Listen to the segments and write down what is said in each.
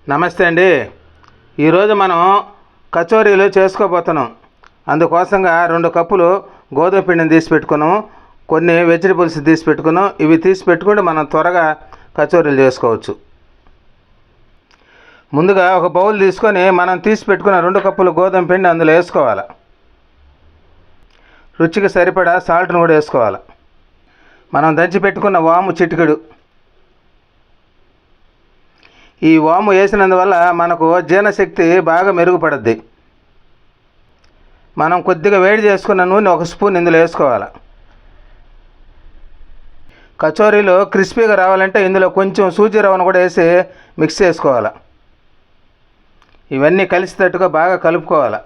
నమస్తే అండి. ఈరోజు మనం కచోరీలు చేసుకోబోతున్నాం. అందుకోసంగా 2 కప్పులు గోధుమ పిండిని తీసి పెట్టుకున్నాము. కొన్ని వెజిటబుల్స్ తీసి పెట్టుకున్నాం. ఇవి తీసి పెట్టుకుంటే మనం త్వరగా కచోరీలు చేసుకోవచ్చు. ముందుగా ఒక బౌల్ తీసుకొని మనం తీసి పెట్టుకున్న 2 కప్పులు గోధుమ పిండి అందులో వేసుకోవాలి. రుచికి సరిపడా సాల్ట్ను కూడా వేసుకోవాలి. మనం దంచి పెట్టుకున్న వాము చిటికెడు. ఈ వాము వేసినందువల్ల మనకు జీర్ణశక్తి బాగా మెరుగుపడుద్ది. మనం కొద్దిగా వేడి చేసుకున్న నూనె 1 స్పూన్ ఇందులో వేసుకోవాలి. కచోరీలు క్రిస్పీగా రావాలంటే ఇందులో కొంచెం సూజీ రవ్వను కూడా వేసి మిక్స్ చేసుకోవాలి. ఇవన్నీ కలిసేటట్టుగా బాగా కలుపుకోవాలి.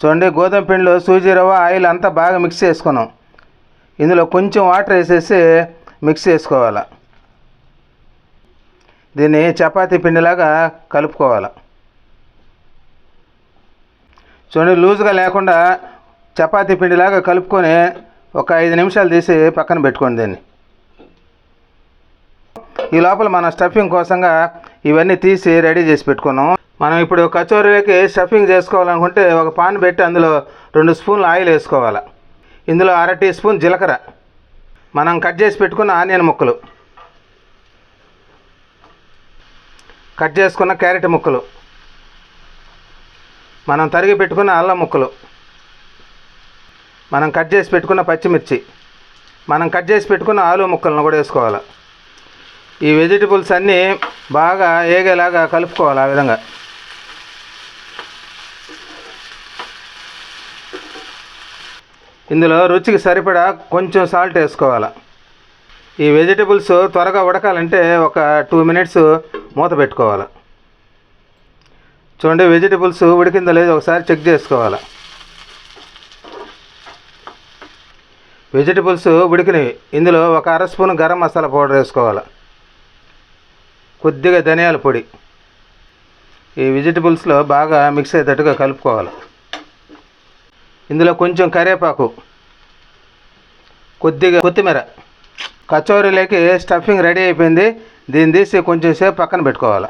చూడండి, గోధుమ పిండిలో సూజీ రవ్వ, ఆయిల్ అంతా బాగా మిక్స్ చేసుకున్నాం. ఇందులో కొంచెం వాటర్ వేసేసి మిక్స్ చేసుకోవాలి. దీన్ని చపాతీ పిండిలాగా కలుపుకోవాలి. చూడండి, లూజ్గా లేకుండా చపాతీ పిండిలాగా కలుపుకొని ఒక 5 నిమిషాలు తీసి పక్కన పెట్టుకోండి. దీన్ని ఈ లోపల మన స్టఫింగ్ కోసంగా ఇవన్నీ తీసి రెడీ చేసి పెట్టుకున్నాం. మనం ఇప్పుడు కచోరీలకి స్టఫింగ్ చేసుకోవాలనుకుంటే ఒక పాన్ పెట్టి అందులో 2 స్పూన్లు ఆయిల్ వేసుకోవాలి. ఇందులో 1/2 టీ స్పూన్ జీలకర్ర, మనం కట్ చేసి పెట్టుకున్న ఆనియన్ ముక్కలు, కట్ చేసుకున్న క్యారెట్ ముక్కలు, మనం తరిగి పెట్టుకున్న అల్లం ముక్కలు, మనం కట్ చేసి పెట్టుకున్న పచ్చిమిర్చి, మనం కట్ చేసి పెట్టుకున్న ఆలు ముక్కలను కూడా వేసుకోవాలి. ఈ వెజిటబుల్స్ అన్నీ బాగా ఏగేలాగా కలుపుకోవాలి. ఆ విధంగా ఇందులో రుచికి సరిపడా కొంచెం సాల్ట్ వేసుకోవాలి. ఈ వెజిటబుల్స్ త్వరగా ఉడకాలంటే ఒక 2 మినిట్స్ మూత పెట్టుకోవాలి. చూడండి, వెజిటబుల్స్ ఉడికిందో లేదో ఒకసారి చెక్ చేసుకోవాలి. వెజిటబుల్స్ ఉడికినవి. ఇందులో ఒక 1/2 స్పూన్ గరం మసాలా పౌడర్ వేసుకోవాలి. కొద్దిగా ధనియాల పొడి. ఈ వెజిటబుల్స్లో బాగా మిక్స్ అయ్యేటట్టుగా కలుపుకోవాలి. ఇందులో కొంచెం కరివేపాకు, కొద్దిగా కొత్తిమీర. కచోరీలోకి స్టఫింగ్ రెడీ అయిపోయింది. దీన్ని తీసి కొంచెం సేపు పక్కన పెట్టుకోవాలి.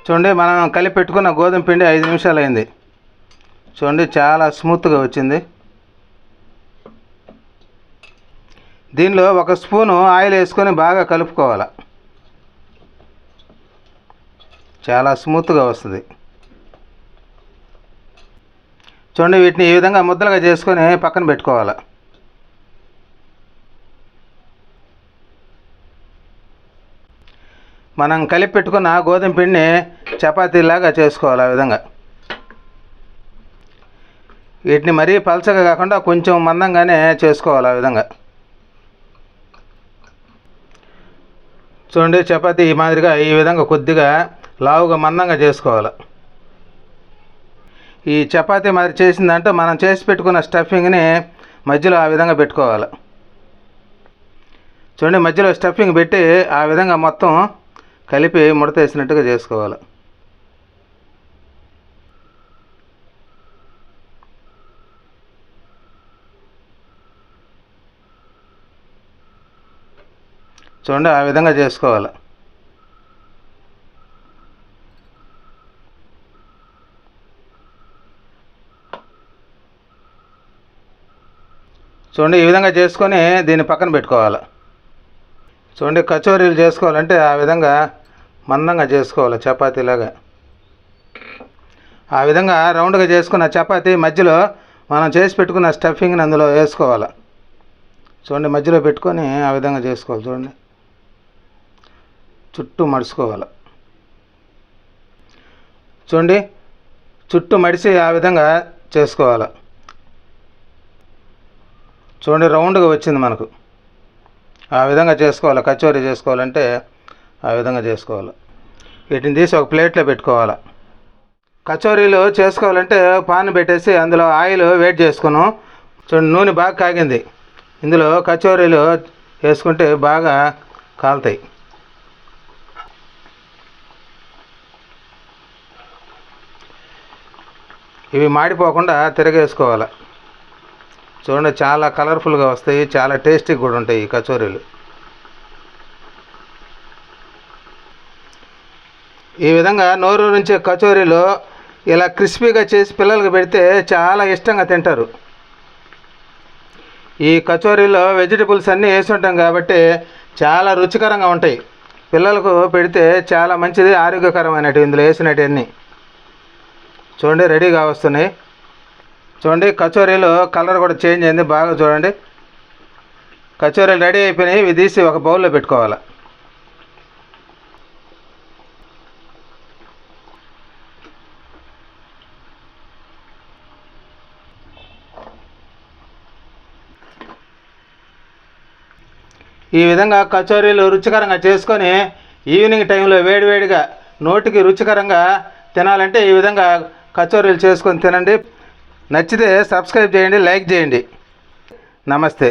చూడండి, మనం కలిపి పెట్టుకున్న గోధుమ పిండి 5 నిమిషాలు అయింది. చూడండి, చాలా స్మూత్గా వచ్చింది. దీనిలో 1 స్పూను ఆయిల్ వేసుకొని బాగా కలుపుకోవాలి. చాలా స్మూత్గా వస్తుంది. చూడండి, వీటిని ఈ విధంగా ముద్దలుగా చేసుకొని పక్కన పెట్టుకోవాలి. మనం కలిపి పెట్టుకున్న గోధుమ పిండిని చపాతీలాగా చేసుకోవాలి. ఆ విధంగా వీటిని మరీ పలచగా కాకుండా కొంచెం మందంగానే చేసుకోవాలి. ఆ విధంగా చూడండి, చపాతీ ఈ మాదిరిగా ఈ విధంగా కొద్దిగా లావుగా మందంగా చేసుకోవాలి. ఈ చపాతీ మాదిరి చేసిందంటే మనం చేసి పెట్టుకున్న స్టఫింగ్ని మధ్యలో ఆ విధంగా పెట్టుకోవాలి. చూడండి, మధ్యలో స్టఫింగ్ పెట్టి ఆ విధంగా మొత్తం కలిపి ముడత వేసినట్టుగా చేసుకోవాలి. చూడండి, ఆ విధంగా చేసుకోవాలి. చూడండి, ఈ విధంగా చేసుకొని దీన్ని పక్కన పెట్టుకోవాలి. చూడండి, కచోరీలు చేసుకోవాలంటే ఆ విధంగా మందంగా చేసుకోవాలి. చపాతీలాగా ఆ విధంగా రౌండ్గా చేసుకున్న చపాతీ మధ్యలో మనం చేసి పెట్టుకున్న స్టఫింగ్ని అందులో వేసుకోవాలి. చూడండి, మధ్యలో పెట్టుకొని ఆ విధంగా చేసుకోవాలి. చూడండి, చుట్టూ మడుచుకోవాలి. చూడండి, చుట్టూ మడిచి ఆ విధంగా చేసుకోవాలి. చూడండి, రౌండ్గా వచ్చింది మనకు. ఆ విధంగా చేసుకోవాలి. కచోరీ చేసుకోవాలంటే ఆ విధంగా చేసుకోవాలి. వీటిని తీసి ఒక ప్లేట్లో పెట్టుకోవాలి. కచోరీలు చేసుకోవాలంటే పాన్ పెట్టేసి అందులో ఆయిల్ వేడి చేసుకున్నాం. చూడండి, నూనె బాగా కాగింది. ఇందులో కచోరీలు వేసుకుంటే బాగా కాలుతాయి. ఇవి మాడిపోకుండా తిరగేసుకోవాలి. చూడండి, చాలా కలర్ఫుల్గా వస్తాయి, చాలా టేస్టీగా కూడా ఉంటాయి ఈ కచోరీలు. ఈ విధంగా నోరు నుంచే కచోరీలు ఇలా క్రిస్పీగా చేసి పిల్లలకు పెడితే చాలా ఇష్టంగా తింటారు. ఈ కచోరీలో వెజిటబుల్స్ అన్నీ వేసి ఉంటాం కాబట్టి చాలా రుచికరంగా ఉంటాయి. పిల్లలకు పెడితే చాలా మంచిది, ఆరోగ్యకరమైనవి ఇందులో వేసినవన్నీ. చూడండి, రెడీగా వస్తున్నాయి. చూడండి, కచోరీలు కలర్ కూడా చేంజ్ అయింది, బాగా చూడండి. కచోరీలు రెడీ అయిపోయినాయి, ఇవి తీసి ఒక బౌల్లో పెట్టుకోవాలి. ఈ విధంగా కచోరీలు రుచికరంగా చేసుకొని ఈవినింగ్ టైంలో వేడివేడిగా నోటికి రుచికరంగా తినాలంటే ఈ విధంగా కచోరీలు చేసుకొని తినండి. నచ్చితే సబ్స్క్రైబ్ చేయండి, లైక్ చేయండి. నమస్తే.